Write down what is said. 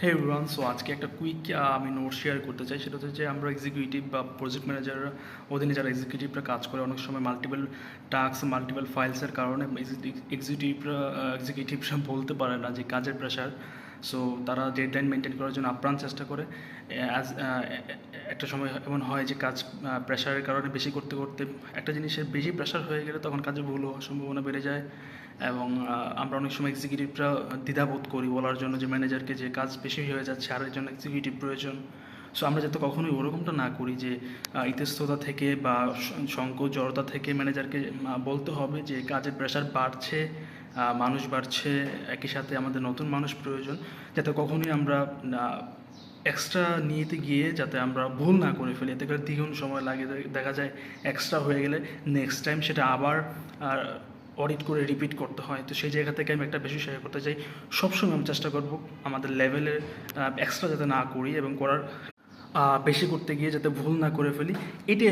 হে everyone, so আজকে একটা quick আমি নোট শেয়ার করতে চাই। সেটা হচ্ছে যে আমরা এক্সিকিউটিভ বা প্রজেক্ট ম্যানেজাররা অধীনে যারা এক্সিকিউটিভরা কাজ করে, অনেক সময় মাল্টিপল টাস্ক মাল্টিপল ফাইলসের কারণে এক্সিকিউটিভরা বলতে পারে না যে কাজের প্রেশার। সো তারা ডেডলাইন মেনটেন করার জন্য আপ্রাণ চেষ্টা করে। অ্যাজ একটা সময় এমন হয় যে কাজ প্রেশারের কারণে বেশি করতে করতে একটা জিনিসের বেশি প্রেশার হয়ে গেলে তখন কাজে ভুল হওয়ার সম্ভাবনা বেড়ে যায়। এবং আমরা অনেক সময় এক্সিকিউটিভরা দ্বিধাবোধ করি বলার জন্য যে ম্যানেজারকে যে কাজ বেশি হয়ে যাচ্ছে, আর একজন এক্সিকিউটিভ প্রয়োজন। সো আমরা যাতে কখনোই ওরকমটা না করি যে ইতস্ততা থেকে বা সংকোচ জড়তা থেকে ম্যানেজারকে বলতে হবে যে কাজের প্রেশার বাড়ছে, মানুষ বাড়ছে, একই সাথে আমাদের নতুন মানুষ প্রয়োজন, যাতে কখনোই আমরা এক্সট্রা নিতে গিয়ে যাতে আমরা ভুল না করে ফেলি। এতে করে দ্বিগুণ সময় লাগে, দেখা যায় এক্সট্রা হয়ে গেলে নেক্সট টাইম সেটা আবার অডিট করে রিপিট করতে হয়। তো সেই জায়গা থেকে আমি একটা বেশি শেয়ার করতে চাই, সবসময় আমি চেষ্টা করব আমাদের লেভেলের এক্সট্রা যাতে না করি এবং করার বেশি করতে গিয়ে যাতে ভুল না করে ফেলি, এটাই